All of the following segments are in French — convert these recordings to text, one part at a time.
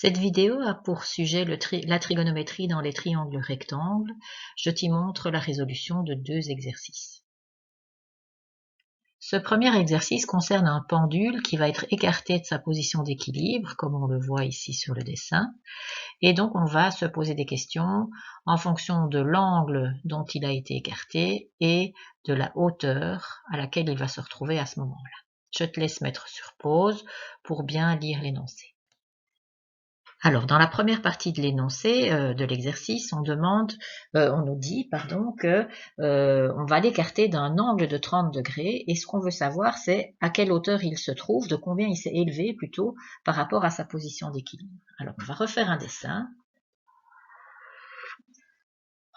Cette vidéo a pour sujet la trigonométrie dans les triangles rectangles. Je t'y montre la résolution de deux exercices. Ce premier exercice concerne un pendule qui va être écarté de sa position d'équilibre, comme on le voit ici sur le dessin. Et donc on va se poser des questions en fonction de l'angle dont il a été écarté et de la hauteur à laquelle il va se retrouver à ce moment-là. Je te laisse mettre sur pause pour bien lire l'énoncé. Alors, dans la première partie de l'énoncé de l'exercice, on nous dit que on va l'écarter d'un angle de 30 degrés et ce qu'on veut savoir, c'est à quelle hauteur il se trouve, de combien il s'est élevé plutôt par rapport à sa position d'équilibre. Alors, on va refaire un dessin.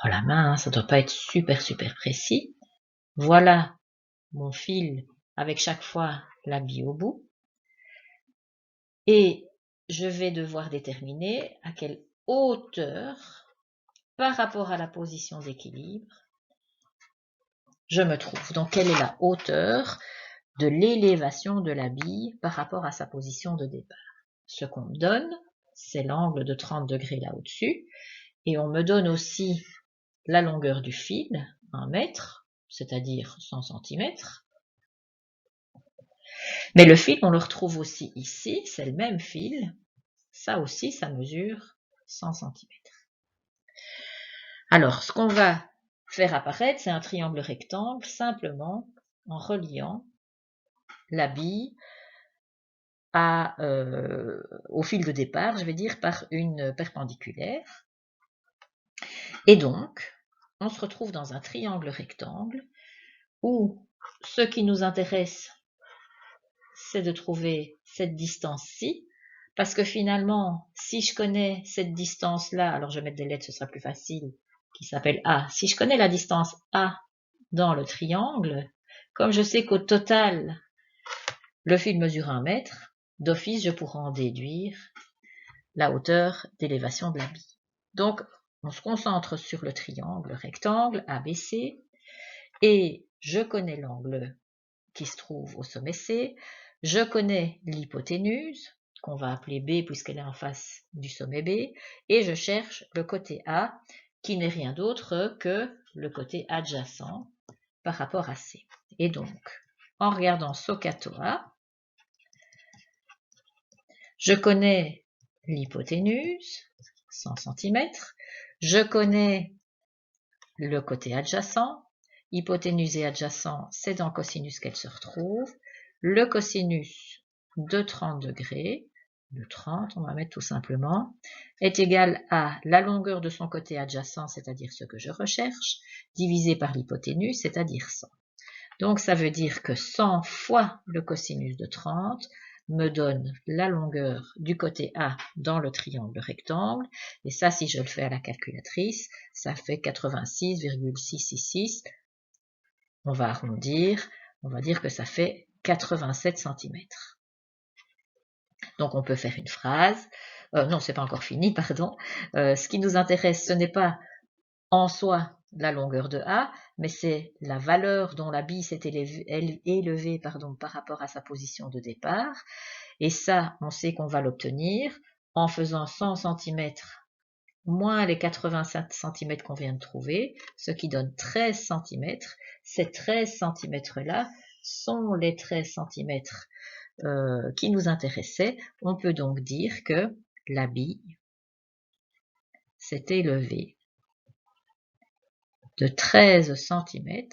Oh la main, hein, ça doit pas être super précis. Voilà mon fil avec chaque fois la bille au bout. Et je vais devoir déterminer à quelle hauteur, par rapport à la position d'équilibre, je me trouve. Donc, quelle est la hauteur de l'élévation de la bille par rapport à sa position de départ? Ce qu'on me donne, c'est l'angle de 30 degrés là au-dessus. Et on me donne aussi la longueur du fil, 1 mètre, c'est-à-dire 100 cm. Mais le fil, on le retrouve aussi ici, c'est le même fil. Ça aussi, ça mesure 100 cm. Alors, ce qu'on va faire apparaître, c'est un triangle rectangle, simplement en reliant la bille au fil de départ, je vais dire, par une perpendiculaire. Et donc, on se retrouve dans un triangle rectangle où ce qui nous intéresse, c'est de trouver cette distance-ci, parce que finalement, si je connais cette distance-là, alors je vais mettre des lettres, ce sera plus facile, qui s'appelle A. Si je connais la distance A dans le triangle, comme je sais qu'au total, le fil mesure 1 mètre, d'office, je pourrai en déduire la hauteur d'élévation de la bille. Donc, on se concentre sur le triangle rectangle ABC et je connais l'angle qui se trouve au sommet C, je connais l'hypoténuse, qu'on va appeler B puisqu'elle est en face du sommet B, et je cherche le côté A, qui n'est rien d'autre que le côté adjacent par rapport à C. Et donc, en regardant SOHCAHTOA, je connais l'hypoténuse, 100 cm, je connais le côté adjacent, hypoténuse et adjacent, c'est dans cosinus qu'elle se retrouve, le cosinus de 30 degrés, de 30, on va mettre tout simplement, est égal à la longueur de son côté adjacent, c'est-à-dire ce que je recherche, divisé par l'hypoténuse, c'est-à-dire 100. Donc ça veut dire que 100 fois le cosinus de 30 me donne la longueur du côté A dans le triangle rectangle, et ça, si je le fais à la calculatrice, ça fait 86,666. On va arrondir, on va dire que ça fait 87 cm. Donc on peut faire une phrase, non, c'est pas encore fini, pardon. Ce qui nous intéresse, ce n'est pas en soi la longueur de A, mais c'est la valeur dont la bille s'est élevée par rapport à sa position de départ. Et ça, on sait qu'on va l'obtenir en faisant 100 cm moins les 87 cm qu'on vient de trouver, ce qui donne 13 cm. Ces 13 cm-là sont les 13 cm qui nous intéressaient. On peut donc dire que la bille s'est élevée de 13 cm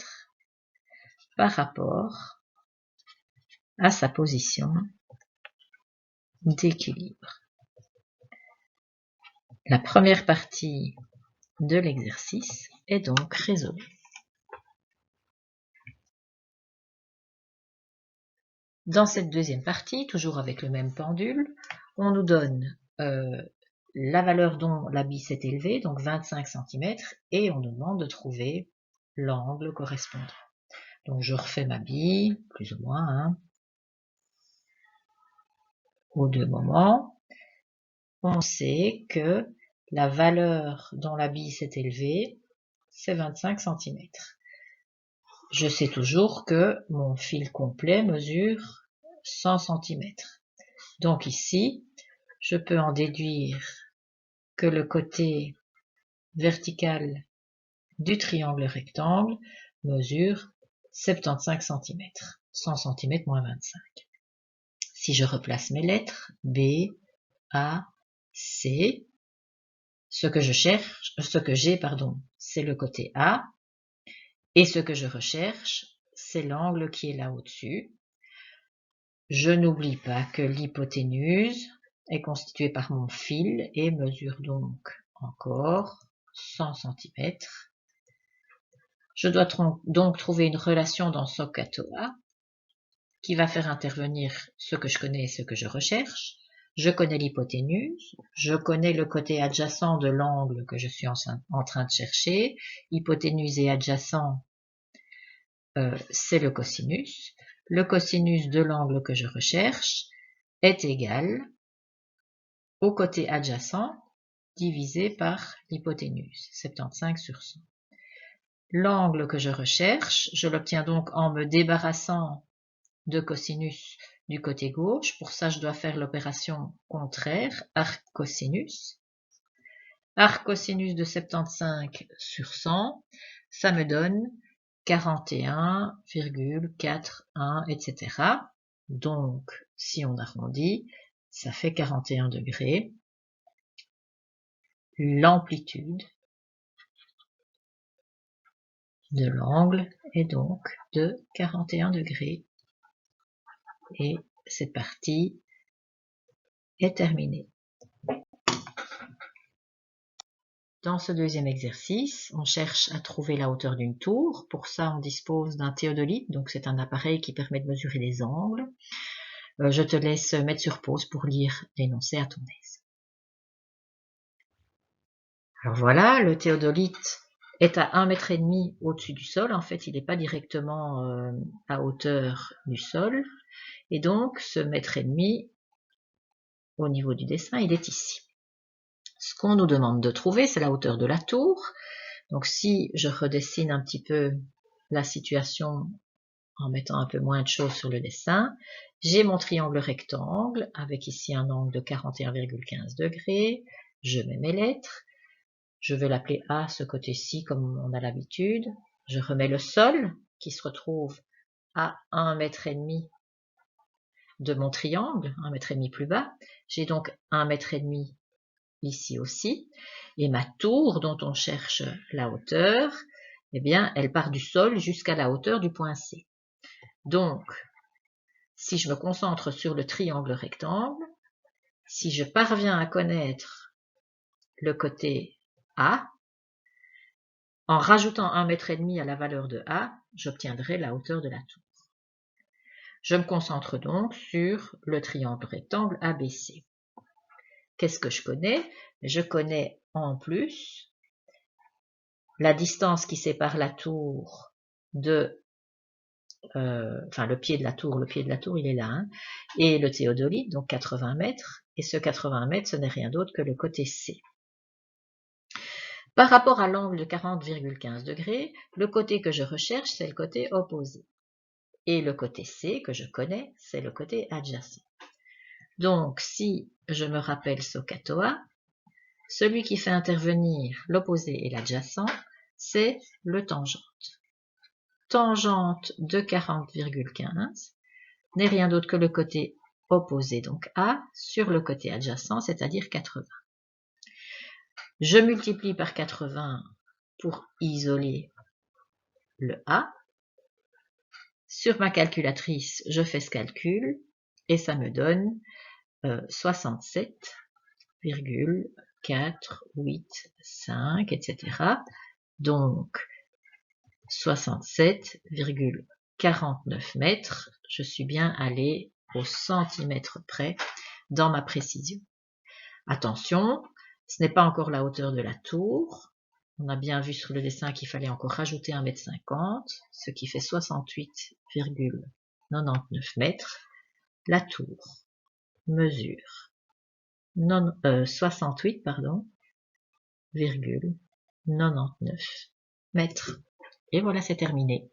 par rapport à sa position d'équilibre. La première partie de l'exercice est donc résolue. Dans cette deuxième partie, toujours avec le même pendule, on nous donne la valeur dont la bille s'est élevée, donc 25 cm, et on nous demande de trouver l'angle correspondant. Donc je refais ma bille, plus ou moins, hein, aux deux moments. On sait que la valeur dont la bille s'est élevée, c'est 25 cm. Je sais toujours que mon fil complet mesure 100 cm. Donc ici, je peux en déduire que le côté vertical du triangle rectangle mesure 75 cm, 100 cm moins 25. Si je replace mes lettres, B, A, C, ce que j'ai, c'est le côté A, et ce que je recherche, c'est l'angle qui est là au-dessus. Je n'oublie pas que l'hypoténuse est constituée par mon fil et mesure donc encore 100 cm. Je dois donc trouver une relation dans SOHCAHTOA qui va faire intervenir ce que je connais et ce que je recherche. Je connais l'hypoténuse, je connais le côté adjacent de l'angle que je suis en train de chercher. Hypoténuse et adjacent, c'est le cosinus. Le cosinus de l'angle que je recherche est égal au côté adjacent divisé par l'hypoténuse, 75 sur 100. L'angle que je recherche, je l'obtiens donc en me débarrassant de cosinus du côté gauche. Pour ça, je dois faire l'opération contraire, arc cosinus. Arc cosinus de 75 sur 100, ça me donne 41,41, etc. Donc, si on arrondit, ça fait 41 degrés. L'amplitude de l'angle est donc de 41 degrés. Et cette partie est terminée. Dans ce deuxième exercice, on cherche à trouver la hauteur d'une tour. Pour ça, on dispose d'un théodolite, donc c'est un appareil qui permet de mesurer les angles. Je te laisse mettre sur pause pour lire l'énoncé à ton aise. Alors voilà, le théodolite est à 1,5 m au-dessus du sol. En fait, il n'est pas directement à hauteur du sol. Et donc, ce 1,5 m au niveau du dessin, il est ici. Ce qu'on nous demande de trouver, c'est la hauteur de la tour. Donc si je redessine un petit peu la situation en mettant un peu moins de choses sur le dessin, j'ai mon triangle rectangle avec ici un angle de 41,15 degrés. Je mets mes lettres. Je vais l'appeler A ce côté-ci comme on a l'habitude. Je remets le sol qui se retrouve à 1,5 m de mon triangle, 1,5 m plus bas. J'ai donc 1,5 m ici aussi, et ma tour dont on cherche la hauteur, eh bien, elle part du sol jusqu'à la hauteur du point C. Donc, si je me concentre sur le triangle rectangle, si je parviens à connaître le côté A, en rajoutant 1,5 m à la valeur de A, j'obtiendrai la hauteur de la tour. Je me concentre donc sur le triangle rectangle ABC. Qu'est-ce que je connais? Je connais en plus la distance qui sépare la tour de, le pied de la tour il est là, hein, et le théodolite, donc 80 mètres, et ce 80 mètres, ce n'est rien d'autre que le côté C. Par rapport à l'angle de 40,15 degrés, le côté que je recherche, c'est le côté opposé. Et le côté C, que je connais, c'est le côté adjacent. Donc, si je me rappelle SOHCAHTOA, celui qui fait intervenir l'opposé et l'adjacent, c'est le tangente. Tangente de 40,15 n'est rien d'autre que le côté opposé, donc A, sur le côté adjacent, c'est-à-dire 80. Je multiplie par 80 pour isoler le A. Sur ma calculatrice, je fais ce calcul et ça me donne 67,485, etc. Donc, 67,49 mètres. Je suis bien allé au centimètre près dans ma précision. Attention, ce n'est pas encore la hauteur de la tour. On a bien vu sur le dessin qu'il fallait encore rajouter 1,50 m, ce qui fait 68,99 mètres. La tour mesure 68,99 mètres. Et voilà, c'est terminé.